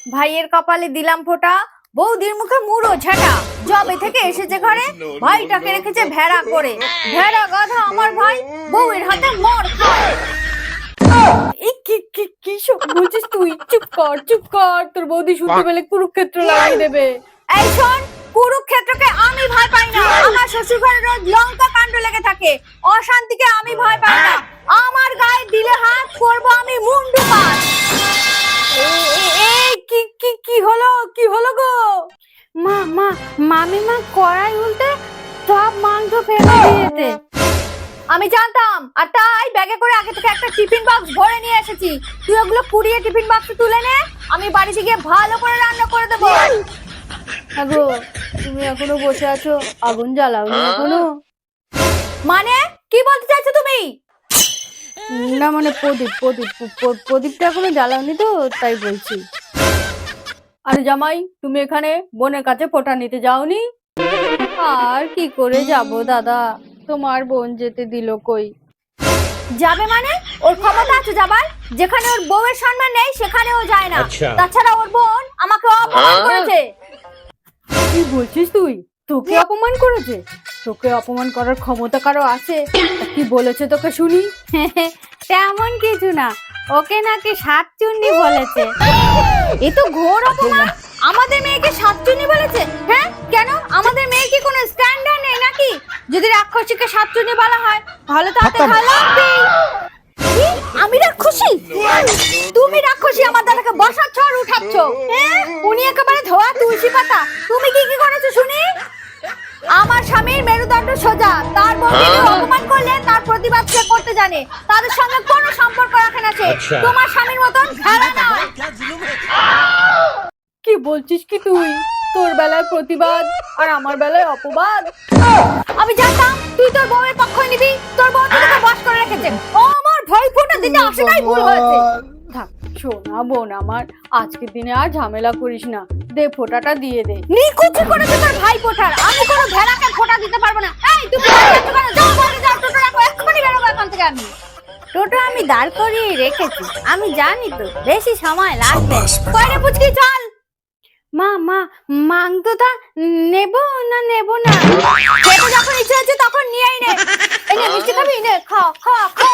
ভাইয়ের কপালে দিলাম ফোঁটা, বৌদির মুখে মুড়ো ঝাঁটা। জবে থেকে এসেছে ঘরে, ভাইটাকে রেখেছে ভেড়া করে। ভেড়া গাধা আমার ভাই, বউয়ের হাতে মর খায়। এই কি কি কি সব বলছিস তুই? চুপ কর চুপ কর, তোর বৌদি শুনতে পেলে কুরুক্ষেত্র লাগিয়ে দেবে। এই শোন, কুরুক্ষেত্রকে আমি ভয় পাই না। আমার শ্বশুর ঘরে রোজ লঙ্কা কাণ্ড লেগে থাকে। অশান্তিকে আমি ভয় পাই না। আমার গায়ে দিলে হাত করব আমি মুন্ডুপাত। এই কি কি কি হলো, কি হলো গো? মামিমা কড়াই উল্টে সব মাংস ফেলে দিয়েছে। আমি জানতাম, আর তাই ব্যাগে করে আগে থেকে একটা টিফিন বক্স ভরে নিয়ে এসেছি। তুই ওগুলো কুড়িয়ে টিফিন বক্সে তুলে নে, আমি বাড়িতে গিয়ে ভালো করে রান্না করে দেবো। আগো, তুমি এখনো বসে আছো, আগুন জ্বালাওনি এখনো? মানে কি বলতে চাইছো তুমি? না মানে প্রদীপটা এখনো জ্বালাওনি তো, তাই বলছি। আরে জামাই, তুমি এখানে বোনের কাছে ফোঁটা নিতে যাওনি? আর কি করে যাব দাদা, তোমার বোন যেতে দিল কই? যাবে মানে? ওর ক্ষমতা আছে যাবার। যেখানে ওর বউয়ের সম্মান নেই সেখানে ও যায় না। তাছাড়া ওর বোন আমাকে অপমান করেছে। কি বলছিস তুই? তোকে অপমান করেছে? তোকে অপমান করার ক্ষমতা কারো আছে? কি বলেছে তোকে শুনি? তেমন কিছু না, ওকে নাকি সাতচুন্নি বলেছে। এ তো ঘোর অপমান। আমাদের মেয়েকে সাতচুন্নি বলেছে? হ্যাঁ কেন, আমাদের মেয়ের কি কোনো স্ট্যান্ডার্ড নেই নাকি? যদি রাক্ষসীকে সাতচুন্নি বলা হয় তাহলে তাতে লাগবেই। আমি রাক্ষসী? তুমি রাক্ষসী আমার দাদাকে বসাচ্ছ আর উঠাচ্ছ। উনি একেবারে ধোয়া তুলসী পাতা। তুমি কি কি করেছো শুনি? আমার স্বামীর মেরুদণ্ড সোজা, তার বউকে অপমান করলে তার প্রতিবাদ সে করতে জানে। তাদের সঙ্গে কোনো সম্পর্ক রাখে না সে। তোমার স্বামীর মতন ভেড়া না। কি বলছিস কি তুই? তোর বেলায় প্রতিবাদ আর আমার বেলায় অপবাদ। আমি জানতাম তুই তোর বউয়ের পক্ষ নিবি। তোর বউ তোকে বশ করে রেখেছে। ও আমার ভাই ফোঁটা দিতে আসাটাই ভুল হয়েছে। থাক শোনা বোন আমার, আজকের দিনে আর ঝামেলা করিস না, দে ফোঁটাটা দিয়ে দে। নিকুচি করেছে তোর ভাই ফোঁটার, আমি কোনো ভেড়াকে ফোঁটা দিতে পারবো না। এই তুই যাও বলে যাও, টোটো রাখো, এক্ষুনি বেরোবো এখান থেকে আমি। টোটো আমি দাঁড় করিয়ে রেখেছি, আমি জানি তো বেশি সময় লাগবে। কয়রে পুচকি চল। মা মাংসটা নেব না খেতে যখন ইচ্ছে হচ্ছে তখন নিয়েই নে। এই নে মিষ্টি খাবি, নে খা খা খা।